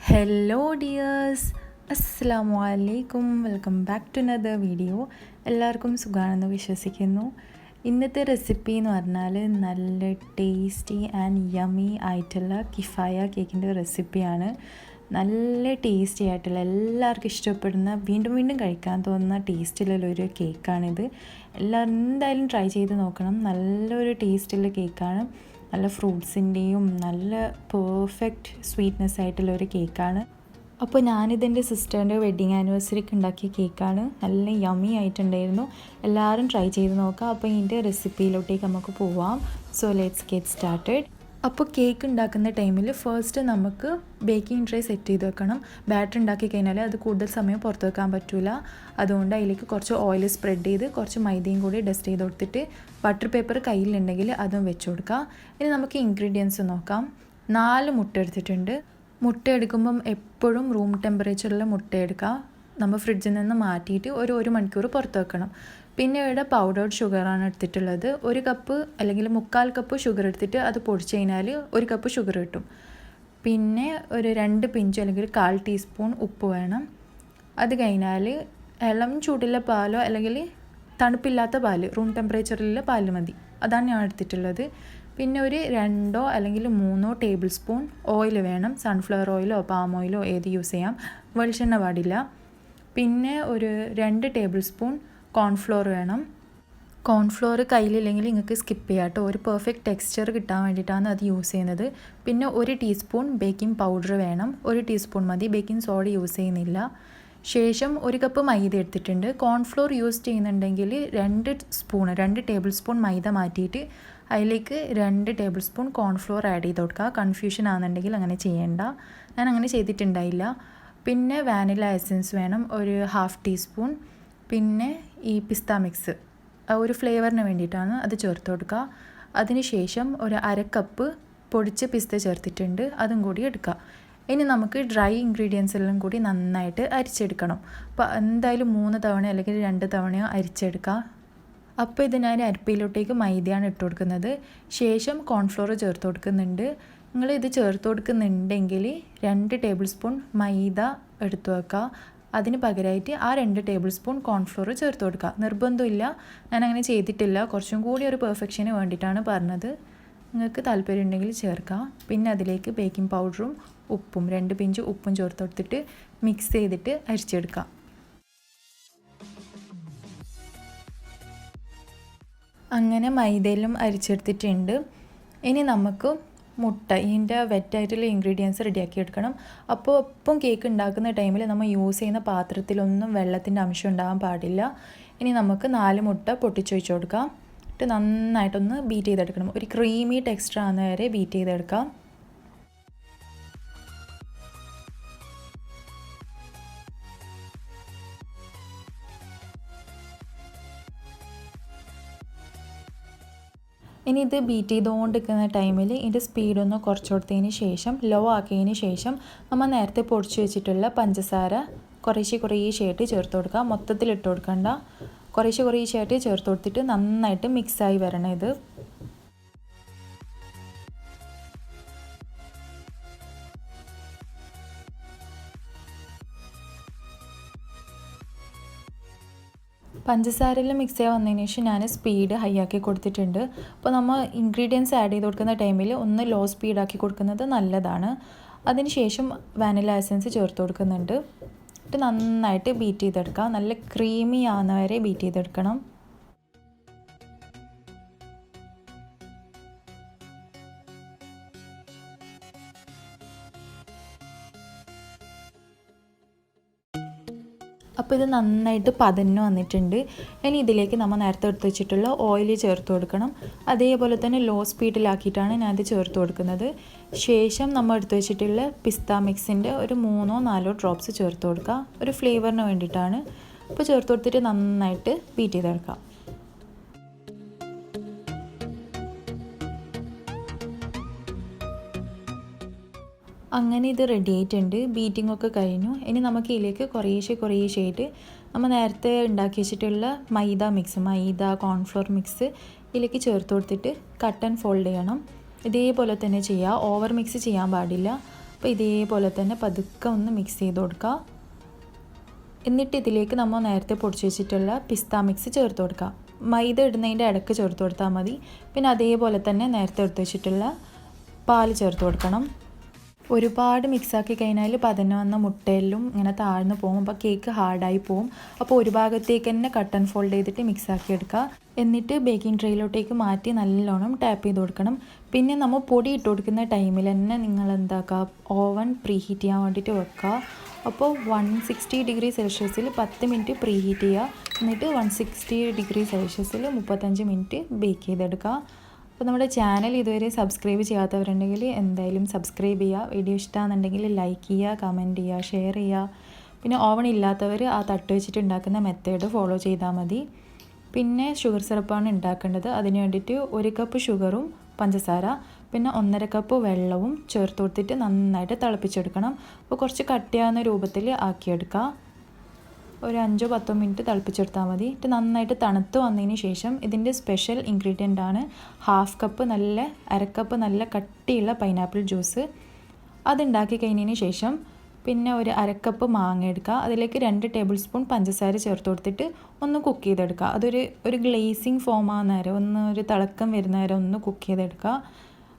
Hello dears, അസ്സലാമു അലൈക്കും. Welcome back to another video. എല്ലാവർക്കും സുഖമാണെന്ന് വിശ്വസിക്കുന്നു. ഇന്നത്തെ റെസിപ്പി എന്ന് പറഞ്ഞാൽ നല്ല ടേസ്റ്റി ആൻഡ് യമി ആയിട്ടുള്ള കിഫായ കേക്കിൻ്റെ റെസിപ്പിയാണ്. നല്ല ടേസ്റ്റി ആയിട്ടുള്ള, എല്ലാവർക്കും ഇഷ്ടപ്പെടുന്ന, വീണ്ടും വീണ്ടും കഴിക്കാൻ തോന്നുന്ന ടേസ്റ്റിലുള്ളൊരു കേക്കാണിത്. എല്ലാവരും എന്തായാലും ട്രൈ ചെയ്ത് നോക്കണം. നല്ലൊരു ടേസ്റ്റുള്ള കേക്കാണ്. നല്ല ഫ്രൂട്ട്സിൻ്റെയും നല്ല പെർഫെക്റ്റ് സ്വീറ്റ്നെസ് ആയിട്ടുള്ള ഒരു കേക്കാണ്. അപ്പോൾ ഞാനിതെൻ്റെ സിസ്റ്ററിൻ്റെ വെഡ്ഡിങ് ആനിവേഴ്സറിക്ക് ഉണ്ടാക്കിയ കേക്കാണ്. നല്ല യമി ആയിട്ടുണ്ടായിരുന്നു. എല്ലാവരും ട്രൈ ചെയ്ത് നോക്കാം. അപ്പോൾ ഇതിൻ്റെ റെസിപ്പിയിലോട്ടേക്ക് നമുക്ക് പോവാം. So let's get started. അപ്പോൾ കേക്ക് ഉണ്ടാക്കുന്ന ടൈമിൽ ഫസ്റ്റ് നമുക്ക് ബേക്കിംഗ് ട്രേ സെറ്റ് ചെയ്ത് വെക്കണം. ബാറ്റർ ഉണ്ടാക്കി കഴിഞ്ഞാൽ അത് കൂടുതൽ സമയം പുറത്ത് വെക്കാൻ പറ്റില്ല. അതുകൊണ്ട് അതിലേക്ക് കുറച്ച് ഓയിൽ സ്പ്രെഡ് ചെയ്ത് കുറച്ച് മൈദയും കൂടി ഡസ്റ്റ് ചെയ്ത് കൊടുത്തിട്ട് ബട്ടർ പേപ്പർ കയ്യിലുണ്ടെങ്കിൽ അതും വെച്ച് കൊടുക്കുക. ഇനി നമുക്ക് ഇൻഗ്രീഡിയൻസ് നോക്കാം. 4 മുട്ട എടുത്തിട്ടുണ്ട്. മുട്ട എടുക്കുമ്പം എപ്പോഴും റൂം ടെമ്പറേച്ചറിൽ മുട്ട എടുക്കുക. നമ്മൾ ഫ്രിഡ്ജിൽ നിന്ന് മാറ്റിയിട്ട് ഒരു മണിക്കൂർ പുറത്ത് വെക്കണം. പിന്നെ ഇവിടെ പൗഡേർഡ് ഷുഗറാണ് എടുത്തിട്ടുള്ളത്. 1 കപ്പ് അല്ലെങ്കിൽ 3/4 കപ്പ് ഷുഗർ എടുത്തിട്ട് അത് പൊടിച്ച് കഴിഞ്ഞാൽ 1 കപ്പ് ഷുഗർ കിട്ടും. പിന്നെ ഒരു 2 പിഞ്ച് അല്ലെങ്കിൽ 1/4 ടീസ്പൂൺ ഉപ്പ് വേണം. അത് കഴിഞ്ഞാൽ ഇളം ചൂടുള്ള പാലോ അല്ലെങ്കിൽ തണുപ്പില്ലാത്ത പാല്, റൂം ടെമ്പറേച്ചറിലുള്ള പാല് മതി. അതാണ് ഞാൻ എടുത്തിട്ടുള്ളത്. പിന്നെ ഒരു 2 അല്ലെങ്കിൽ 3 ടേബിൾ സ്പൂൺ ഓയിൽ വേണം. സൺഫ്ലവർ ഓയിലോ പാം ഓയിലോ ഏത് യൂസ് ചെയ്യാം. വെളിച്ചെണ്ണ പാടില്ല. പിന്നെ ഒരു 2 ടേബിൾ സ്പൂൺ കോൺഫ്ലോർ വേണം. കോൺഫ്ലോർ കയ്യിലില്ലെങ്കിൽ നിങ്ങൾക്ക് സ്കിപ്പ് ചെയ്യാം കേട്ടോ. ഒരു പെർഫെക്റ്റ് ടെക്സ്ചർ കിട്ടാൻ വേണ്ടിയിട്ടാണ് അത് യൂസ് ചെയ്യുന്നത്. പിന്നെ 1 ടീസ്പൂൺ ബേക്കിംഗ് പൗഡർ വേണം. 1 ടീസ്പൂൺ മതി. ബേക്കിംഗ് സോഡ യൂസ് ചെയ്യുന്നില്ല. ശേഷം 1 കപ്പ് മൈദ എടുത്തിട്ടുണ്ട്. കോൺഫ്ലോർ യൂസ് ചെയ്യുന്നുണ്ടെങ്കിൽ 2 ടേബിൾ സ്പൂൺ മൈദ മാറ്റിയിട്ട് അതിലേക്ക് 2 ടേബിൾ സ്പൂൺ കോൺഫ്ലോർ ആഡ് ചെയ്ത് കൊടുക്കുക. കൺഫ്യൂഷൻ ആണെന്നുണ്ടെങ്കിൽ അങ്ങനെ ചെയ്യേണ്ട. ഞാൻ അങ്ങനെ ചെയ്തിട്ടുണ്ടായില്ല. പിന്നെ വാനില എസൻസ് വേണം, ഒരു 1/2 ടീസ്പൂൺ. പിന്നെ ഈ പിസ്ത മിക്സ് ഒരു ഫ്ലേവറിന് വേണ്ടിയിട്ടാണ്, അത് ചേർത്ത് കൊടുക്കുക. അതിനുശേഷം ഒരു 1/2 കപ്പ് പൊടിച്ച പിസ്ത ചേർത്തിട്ടുണ്ട്, അതും കൂടി എടുക്കുക. ഇനി നമുക്ക് ഡ്രൈ ഇൻഗ്രീഡിയൻസ് എല്ലാം കൂടി നന്നായിട്ട് അരിച്ചെടുക്കണം. അപ്പോൾ എന്തായാലും 3 തവണ അല്ലെങ്കിൽ 2 തവണയോ അരിച്ചെടുക്കുക. അപ്പോൾ ഇത് ഞാൻ അരിപ്പയിലോട്ടേക്ക് മൈദയാണ് ഇട്ട് കൊടുക്കുന്നത്. ശേഷം കോൺഫ്ലോർ ചേർത്ത് കൊടുക്കുന്നുണ്ട്. നിങ്ങൾ ഇത് ചേർത്ത് കൊടുക്കുന്നുണ്ടെങ്കിൽ 2 ടേബിൾ സ്പൂൺ മൈദ എടുത്തു വെക്കുക. അതിന് പകരമായിട്ട് ആ 2 ടേബിൾ സ്പൂൺ കോൺഫ്ലോർ ചേർത്ത് കൊടുക്കുക. നിർബന്ധമില്ല, ഞാൻ അങ്ങനെ ചെയ്തിട്ടില്ല. കുറച്ചും കൂടി ഒരു പെർഫെക്ഷന് വേണ്ടിയിട്ടാണ് പറഞ്ഞത്. നിങ്ങൾക്ക് താല്പര്യം ഉണ്ടെങ്കിൽ ചേർക്കുക. പിന്നെ അതിലേക്ക് ബേക്കിംഗ് പൗഡറും ഉപ്പും 2 പിഞ്ച് ഉപ്പും ചേർത്ത് കൊടുത്തിട്ട് മിക്സ് ചെയ്തിട്ട് അരിച്ചെടുക്കുക. അങ്ങനെ മൈദയിലും അരിച്ചെടുത്തിട്ടുണ്ട്. ഇനി നമുക്ക് മുട്ട, ഇതിൻ്റെ വെറ്റായിട്ടുള്ള ഇൻഗ്രീഡിയൻസ് റെഡിയാക്കി എടുക്കണം. അപ്പോൾ ഒപ്പം കേക്ക് ഉണ്ടാക്കുന്ന ടൈമിൽ നമ്മൾ യൂസ് ചെയ്യുന്ന പാത്രത്തിലൊന്നും വെള്ളത്തിൻ്റെ അംശം ഉണ്ടാകാൻ പാടില്ല. ഇനി നമുക്ക് 4 മുട്ട പൊട്ടിച്ചൊഴിച്ച് കൊടുക്കാം. എന്നിട്ട് നന്നായിട്ടൊന്ന് ബീറ്റ് ചെയ്തെടുക്കണം. ഒരു ക്രീമി ടെക്സ്ചർ ആകുന്ന വരെ ബീറ്റ് ചെയ്തെടുക്കാം. ഇനി ഇത് ബീറ്റ് ചെയ്തുകൊണ്ടിരിക്കുന്ന ടൈമിൽ ഇതിൻ്റെ സ്പീഡൊന്ന് കുറച്ച് കൊടുത്തതിന് ശേഷം ലോ ആക്കിയതിന് ശേഷം നമ്മൾ നേരത്തെ പൊടിച്ച് വെച്ചിട്ടുള്ള പഞ്ചസാര കുറേശ്ശെയായിട്ട് ചേർത്ത് കൊടുക്കുക. മൊത്തത്തിൽ ഇട്ട് കൊടുക്കണ്ട, കുറേശ്ശെയായിട്ട് ചേർത്ത് കൊടുത്തിട്ട് നന്നായിട്ട് മിക്സായി വരണം ഇത്. പഞ്ചസാരയിൽ മിക്സ് ചെയ്യാൻ വന്നതിന് ശേഷം ഞാൻ സ്പീഡ് ഹൈ ആക്കി കൊടുത്തിട്ടുണ്ട്. അപ്പോൾ നമ്മൾ ഇൻഗ്രീഡിയൻസ് ആഡ് ചെയ്ത് കൊടുക്കുന്ന ടൈമിൽ ഒന്ന് ലോ സ്പീഡാക്കി കൊടുക്കുന്നത് നല്ലതാണ്. അതിന് ശേഷം വാനില എസൻസ് ചേർത്ത് കൊടുക്കുന്നുണ്ട്. എന്നിട്ട് നന്നായിട്ട് ബീറ്റ് ചെയ്തെടുക്കുക. നല്ല ക്രീമി ആവുന്ന വരെ ബീറ്റ് ചെയ്തെടുക്കണം. അപ്പോൾ ഇത് നന്നായിട്ട് പതഞ്ഞ് വന്നിട്ടുണ്ട്. ഇനി ഇതിലേക്ക് നമ്മൾ നേരത്തെ എടുത്ത് വെച്ചിട്ടുള്ള ഓയിൽ ചേർത്ത് കൊടുക്കണം. അതേപോലെ തന്നെ ലോ സ്പീഡിലാക്കിയിട്ടാണ് ഞാനിത് ചേർത്ത് കൊടുക്കുന്നത്. ശേഷം നമ്മൾ എടുത്ത് വെച്ചിട്ടുള്ള പിസ്ത മിക്സിൻ്റെ ഒരു 3-4 ഡ്രോപ്സ് ചേർത്ത് കൊടുക്കുക. ഒരു ഫ്ലേവറിന് വേണ്ടിയിട്ടാണ്. അപ്പോൾ ചേർത്ത് കൊടുത്തിട്ട് നന്നായിട്ട് ബീറ്റ് ചെയ്തെടുക്കാം. അങ്ങനെ ഇത് റെഡി ആയിട്ടുണ്ട്. ബീറ്റിംഗ് ഒക്കെ കഴിഞ്ഞു. ഇനി നമുക്ക് ഇതിലേക്ക് കുറേശ്ശെയായിട്ട് നമ്മൾ നേരത്തെ ഉണ്ടാക്കി വെച്ചിട്ടുള്ള മൈദ കോൺഫ്ലോർ മിക്സ് ഇതിലേക്ക് ചേർത്ത് കൊടുത്തിട്ട് കട്ട് ആൻഡ് ഫോൾഡ് ചെയ്യണം. ഇതേപോലെ തന്നെ ചെയ്യുക. ഓവർ മിക്സ് ചെയ്യാൻ പാടില്ല. അപ്പോൾ ഇതേപോലെ തന്നെ പതുക്കെ ഒന്ന് മിക്സ് ചെയ്ത് കൊടുക്കുക. എന്നിട്ട് ഇതിലേക്ക് നമ്മൾ നേരത്തെ പൊടിച്ച് വെച്ചിട്ടുള്ള പിസ്ത മിക്സ് ചേർത്ത് കൊടുക്കുക. മൈദ ഇടുന്നതിൻ്റെ ഇടയ്ക്ക് ചേർത്ത് കൊടുത്താൽ മതി. പിന്നെ അതേപോലെ തന്നെ നേരത്തെ എടുത്ത് വെച്ചിട്ടുള്ള പാൽ ചേർത്ത് കൊടുക്കണം. ഒരുപാട് മിക്സാക്കി കഴിഞ്ഞാൽ പതഞ്ഞ് വന്ന മുട്ടയിലും ഇങ്ങനെ താഴ്ന്നു പോകും. അപ്പോൾ കേക്ക് ഹാർഡായി പോകും. അപ്പോൾ ഒരു ഭാഗത്തേക്ക് തന്നെ കട്ട് ആൻഡ് ഫോൾഡ് ചെയ്തിട്ട് മിക്സാക്കി എടുക്കുക. എന്നിട്ട് ബേക്കിംഗ് ട്രേയിലോട്ടേക്ക് മാറ്റി നല്ലോണം ടാപ്പ് ചെയ്ത് കൊടുക്കണം. പിന്നെ നമ്മൾ പൊടി ഇട്ട് കൊടുക്കുന്ന ടൈമിൽ തന്നെ നിങ്ങൾ എന്താക്കുക, ഓവൻ പ്രീ ഹീറ്റ് ചെയ്യാൻ വേണ്ടിയിട്ട് വെക്കുക. അപ്പോൾ 160 ഡിഗ്രി സെൽഷ്യസിൽ 10 മിനിറ്റ് പ്രീ ഹീറ്റ് ചെയ്യുക. എന്നിട്ട് 160 ഡിഗ്രി സെൽഷ്യസിൽ 35 മിനിറ്റ് ബേക്ക് ചെയ്തെടുക്കുക. അപ്പോൾ നമ്മുടെ ചാനൽ ഇതുവരെ സബ്സ്ക്രൈബ് ചെയ്യാത്തവരുണ്ടെങ്കിൽ എന്തായാലും സബ്സ്ക്രൈബ് ചെയ്യുക. വീഡിയോ ഇഷ്ടമാണെന്നുണ്ടെങ്കിൽ ലൈക്ക് ചെയ്യുക, കമൻറ്റ് ചെയ്യുക, ഷെയർ ചെയ്യുക. പിന്നെ ഓവൺ ഇല്ലാത്തവർ ആ തട്ട് വെച്ചിട്ട് ഉണ്ടാക്കുന്ന മെത്തേഡ് ഫോളോ ചെയ്താൽ മതി. പിന്നെ ഷുഗർ സിറപ്പാണ് ഉണ്ടാക്കേണ്ടത്. അതിന് വേണ്ടിയിട്ട് 1 കപ്പ് ഷുഗറും പഞ്ചസാര പിന്നെ 1.5 കപ്പ് വെള്ളവും ചേർത്ത് കൊടുത്തിട്ട് നന്നായിട്ട് തിളപ്പിച്ചെടുക്കണം. അപ്പോൾ കുറച്ച് കട്ടിയാവുന്ന രൂപത്തിൽ ആക്കിയെടുക്കുക. ഒരു 5-10 മിനിറ്റ് തിളപ്പിച്ചെടുത്താൽ മതി. എന്നിട്ട് നന്നായിട്ട് തണുത്ത് വന്നതിന് ശേഷം ഇതിൻ്റെ സ്പെഷ്യൽ ഇൻഗ്രീഡിയൻ്റ് ആണ് 1/2 കപ്പ് നല്ല 1/2 കപ്പ് നല്ല കട്ടിയുള്ള പൈനാപ്പിൾ ജ്യൂസ്. അതുണ്ടാക്കി കഴിഞ്ഞതിന് ശേഷം പിന്നെ ഒരു 1/2 കപ്പ് മാങ്ങ എടുക്കുക. അതിലേക്ക് 2 ടേബിൾ സ്പൂൺ പഞ്ചസാര ചേർത്ത് കൊടുത്തിട്ട് ഒന്ന് കുക്ക് ചെയ്തെടുക്കുക. അതൊരു ഗ്ലേസിങ് ഫോം ആകുന്ന നേരം ഒരു തിളക്കം വരുന്ന നേരം ഒന്ന് കുക്ക് ചെയ്തെടുക്കുക.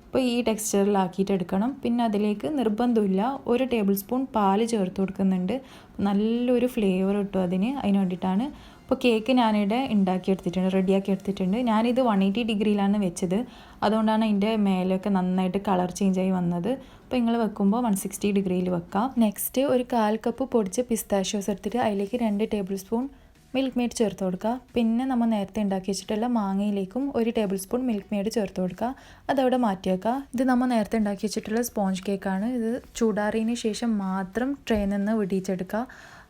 അപ്പോൾ ഈ ടെക്സ്ചറിലാക്കിയിട്ട് എടുക്കണം. പിന്നെ അതിലേക്ക് നിർബന്ധമില്ല 1 ടേബിൾ സ്പൂൺ പാൽ ചേർത്ത് കൊടുക്കുന്നുണ്ട്. നല്ലൊരു ഫ്ലേവർ കിട്ടും അതിന് വേണ്ടിയിട്ടാണ്. അപ്പോൾ കേക്ക് ഞാനിവിടെ ഉണ്ടാക്കിയെടുത്തിട്ടുണ്ട്, റെഡിയാക്കി എടുത്തിട്ടുണ്ട്. ഞാനിത് 180 ഡിഗ്രിയിലാണ് വെച്ചത്. അതുകൊണ്ടാണ് അതിൻ്റെ മേലൊക്കെ നന്നായിട്ട് കളർ ചേഞ്ചായി വന്നത്. അപ്പോൾ നിങ്ങൾ വെക്കുമ്പോൾ 160 ഡിഗ്രിയിൽ വെക്കാം. നെക്സ്റ്റ് ഒരു 1/4 കപ്പ് പൊടിച്ച പിസ്താഷ്യോസ് എടുത്തിട്ട് അതിലേക്ക് 2 ടേബിൾ സ്പൂൺ മിൽക്ക് മെയ്ഡ് ചേർത്ത് കൊടുക്കുക. പിന്നെ നമ്മൾ നേരത്തെ ഉണ്ടാക്കി വെച്ചിട്ടുള്ള മാങ്ങയിലേക്കും 1 ടേബിൾ സ്പൂൺ മിൽക്ക് മെയ്ഡ് ചേർത്ത് കൊടുക്കുക. അതവിടെ മാറ്റി വെക്കുക. ഇത് നമ്മൾ നേരത്തെ ഉണ്ടാക്കി വെച്ചിട്ടുള്ള സ്പോഞ്ച് കേക്കാണ്. ഇത് ചൂടാറിയതിന് ശേഷം മാത്രം ട്രേയിൽ നിന്ന് വിടിയിച്ചെടുക്കുക.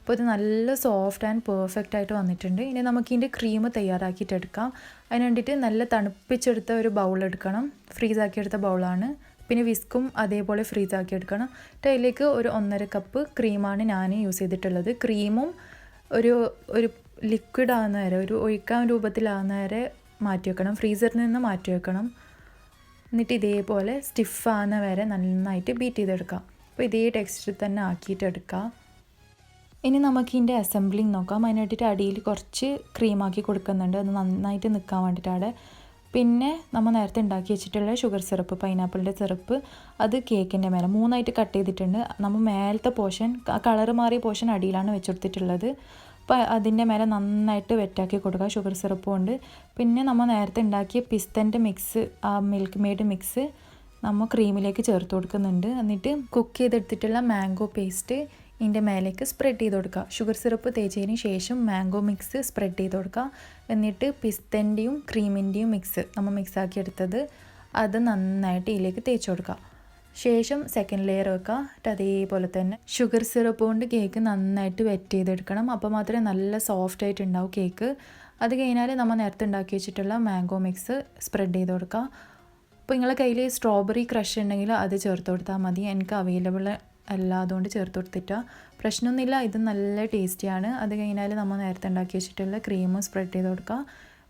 അപ്പോൾ ഇത് നല്ല സോഫ്റ്റ് ആൻഡ് പെർഫെക്റ്റ് ആയിട്ട് വന്നിട്ടുണ്ട്. ഇനി നമുക്ക് ഇതിൻ്റെ ക്രീം തയ്യാറാക്കിയിട്ടെടുക്കാം. അതിന് വേണ്ടിയിട്ട് നല്ല തണുപ്പിച്ചെടുത്ത ഒരു ബൗൾ എടുക്കണം. ഫ്രീസാക്കിയെടുത്ത ബൗളാണ്. പിന്നെ വിസ്കും അതേപോലെ ഫ്രീസാക്കി എടുക്കണം. അതിലേക്ക് ഒരു 1.5 കപ്പ് ക്രീമാണ് ഞാൻ യൂസ് ചെയ്തിട്ടുള്ളത്. ക്രീമും ഒരു ലിക്വിഡ് ആകുന്ന വരെ, ഒരു ഒഴിക്കാൻ രൂപത്തിലാകുന്ന വരെ മാറ്റി വെക്കണം. ഫ്രീസറിൽ നിന്ന് മാറ്റി വെക്കണം. എന്നിട്ട് ഇതേപോലെ സ്റ്റിഫാകുന്ന വരെ നന്നായിട്ട് ബീറ്റ് ചെയ്തെടുക്കാം. അപ്പോൾ ഇതേ ടെക്സ്ചറിൽ തന്നെ ആക്കിയിട്ടെടുക്കുക. ഇനി നമുക്ക് ഇതിൻ്റെ അസംബ്ലിങ് നോക്കാം. അതിന് വേണ്ടിയിട്ട് അടിയിൽ കുറച്ച് ക്രീമാക്കി കൊടുക്കുന്നുണ്ട്, അത് നന്നായിട്ട് നിൽക്കാൻ വേണ്ടിയിട്ടാണ്. പിന്നെ നമ്മൾ നേരത്തെ ഉണ്ടാക്കി വെച്ചിട്ടുള്ള ഷുഗർ സിറപ്പ്, പൈനാപ്പിളിൻ്റെ സിറപ്പ്, അത് കേക്കിൻ്റെ മേലെ 3ആയിട്ട് കട്ട് ചെയ്തിട്ടുണ്ട്. നമ്മൾ മേലത്തെ പോർഷൻ, കളർ മാറിയ പോർഷൻ അടിയിലാണ് വെച്ചെടുത്തിട്ടുള്ളത്. അപ്പോൾ അതിൻ്റെ മേലെ നന്നായിട്ട് വെറ്റാക്കി കൊടുക്കുക ഷുഗർ സിറപ്പ് കൊണ്ട്. പിന്നെ നമ്മൾ നേരത്തെ ഉണ്ടാക്കിയ പിസ്തൻ്റെ മിക്സ്, ആ മിൽക്ക് മെയ്ഡ് മിക്സ് നമ്മൾ ക്രീമിലേക്ക് ചേർത്ത് കൊടുക്കുന്നുണ്ട്. എന്നിട്ട് കുക്ക് ചെയ്തെടുത്തിട്ടുള്ള മാംഗോ പേസ്റ്റ് ഇതിൻ്റെ മേലേക്ക് സ്പ്രെഡ് ചെയ്ത് കൊടുക്കുക. ഷുഗർ സിറപ്പ് തേച്ചതിന് ശേഷം മാംഗോ മിക്സ് സ്പ്രെഡ് ചെയ്ത് കൊടുക്കുക. എന്നിട്ട് പിസ്തൻ്റെയും ക്രീമിൻ്റെയും മിക്സ് നമ്മൾ മിക്സാക്കി എടുത്തത് അത് നന്നായിട്ട് ഇതിലേക്ക് തേച്ച് കൊടുക്കുക. ശേഷം സെക്കൻഡ് ലെയർ വെക്കുക. അതേപോലെ തന്നെ ഷുഗർ സിറപ്പ് കൊണ്ട് കേക്ക് നന്നായിട്ട് വെറ്റ് ചെയ്തെടുക്കണം. അപ്പോൾ മാത്രമേ നല്ല സോഫ്റ്റ് ആയിട്ട് ഉണ്ടാവും കേക്ക്. അത് കഴിഞ്ഞാൽ നമ്മൾ നേരത്തെ ഉണ്ടാക്കി വെച്ചിട്ടുള്ള മാംഗോ മിക്സ് സ്പ്രെഡ് ചെയ്ത് കൊടുക്കുക. അപ്പോൾ നിങ്ങളുടെ കയ്യിൽ സ്ട്രോബെറി ക്രഷ് ഉണ്ടെങ്കിൽ അത് ചേർത്ത് കൊടുത്താൽ മതി. എനിക്ക് അവൈലബിൾ അല്ല, അതുകൊണ്ട് ചേർത്ത് കൊടുത്തിട്ടാ പ്രശ്നമൊന്നുമില്ല. ഇത് നല്ല ടേസ്റ്റിയാണ്. അത് കഴിഞ്ഞാൽ നമ്മൾ നേരത്തെ ഉണ്ടാക്കി വെച്ചിട്ടുള്ള ക്രീമും സ്പ്രെഡ് ചെയ്ത് കൊടുക്കുക.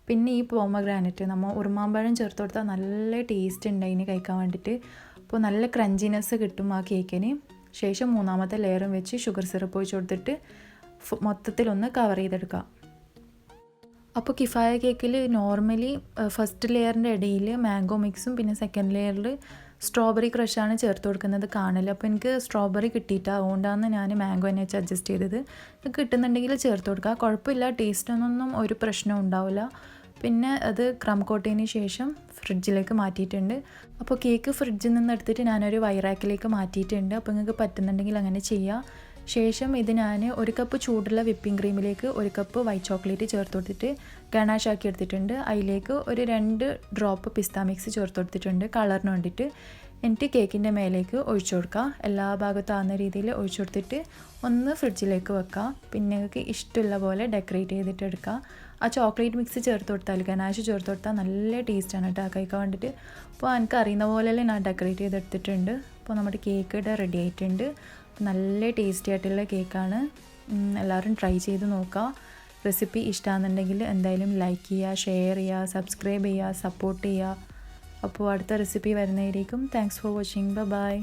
പിന്നെ ഈ പോമഗ്രാനൈറ്റ് നമ്മൾ ഉറുമാമ്പഴം ചേർത്ത് കൊടുത്താൽ നല്ല ടേസ്റ്റ് ഉണ്ട് അതിന് കഴിക്കാൻ വേണ്ടിയിട്ട്. അപ്പോൾ നല്ല ക്രഞ്ചിനെസ് കിട്ടും ആ കേക്കിന്. ശേഷം 3ാമത്തെ ലെയറും വെച്ച് ഷുഗർ സിറപ്പ് ഒഴിച്ച് കൊടുത്തിട്ട് മൊത്തത്തിലൊന്ന് കവർ ചെയ്തെടുക്കുക. അപ്പോൾ കിഫായ കേക്കിൽ നോർമലി ഫസ്റ്റ് ലെയറിൻ്റെ ഇടയിൽ മാംഗോ മിക്സും പിന്നെ സെക്കൻഡ് ലെയറിൽ സ്ട്രോബെറി ക്രഷാണ് ചേർത്ത് കൊടുക്കുന്നത് കാണല്. അപ്പോൾ എനിക്ക് സ്ട്രോബെറി കിട്ടിയിട്ട് അതുകൊണ്ടാണ് ഞാൻ മാംഗോ തന്നെ വെച്ച് അഡ്ജസ്റ്റ് ചെയ്തത്. കിട്ടുന്നുണ്ടെങ്കിൽ ചേർത്ത് കൊടുക്കുക, കുഴപ്പമില്ല. ടേസ്റ്റിനൊന്നും ഒരു പ്രശ്നവും ഉണ്ടാവില്ല. പിന്നെ അത് ക്രം കോട്ടിന് ശേഷം ഫ്രിഡ്ജിലേക്ക് മാറ്റിയിട്ടുണ്ട്. അപ്പോൾ കേക്ക് ഫ്രിഡ്ജിൽ നിന്ന് എടുത്തിട്ട് ഞാനൊരു വൈറാക്കിലേക്ക് മാറ്റിയിട്ടുണ്ട്. അപ്പോൾ നിങ്ങൾക്ക് പറ്റുന്നുണ്ടെങ്കിൽ അങ്ങനെ ചെയ്യാം. ശേഷം ഇത് ഞാൻ 1 കപ്പ് ചൂടുള്ള വിപ്പിംഗ് ക്രീമിലേക്ക് 1 കപ്പ് വൈറ്റ് ചോക്ലേറ്റ് ചേർത്ത് കൊടുത്തിട്ട് ഗണാഷ് ആക്കി എടുത്തിട്ടുണ്ട്. അതിലേക്ക് ഒരു 2 ഡ്രോപ്പ് പിസ്ത മിക്സ് ചേർത്ത് കൊടുത്തിട്ടുണ്ട് കളറിന് വേണ്ടിയിട്ട്. എന്നിട്ട് കേക്കിൻ്റെ മേലേക്ക് ഒഴിച്ചു കൊടുക്കുക. എല്ലാ ഭാഗത്തും ആകുന്ന രീതിയിൽ ഒഴിച്ചു കൊടുത്തിട്ട് ഒന്ന് ഫ്രിഡ്ജിലേക്ക് വെക്കുക. പിന്നെ നിങ്ങൾക്ക് ഇഷ്ടമുള്ള പോലെ ഡെക്കറേറ്റ് ചെയ്തിട്ട് എടുക്കുക. ആ ചോക്ലേറ്റ് മിക്സ് ചേർത്ത് കൊടുത്താൽ, ഗനാഷ് ചേർത്ത് കൊടുത്താൽ നല്ല ടേസ്റ്റാണ് കേട്ടോ കഴിക്കാൻ വേണ്ടിയിട്ട്. അപ്പോൾ എനിക്ക് അറിയുന്ന പോലെ ഞാൻ ഡെക്കറേറ്റ് ചെയ്തെടുത്തിട്ടുണ്ട്. അപ്പോൾ നമ്മുടെ കേക്ക് ഇവിടെ റെഡി ആയിട്ടുണ്ട്. നല്ല ടേസ്റ്റി ആയിട്ടുള്ള കേക്കാണ്. എല്ലാവരും ട്രൈ ചെയ്ത് നോക്കുക. റെസിപ്പി ഇഷ്ടമാണെന്നുണ്ടെങ്കിൽ എന്തായാലും ലൈക്ക് ചെയ്യുക, ഷെയർ ചെയ്യുക, സബ്സ്ക്രൈബ് ചെയ്യുക, സപ്പോർട്ട് ചെയ്യുക. അപ്പോൾ അടുത്ത റെസിപ്പി വരുന്നതായിരിക്കും. Thanks for watching. ബൈ.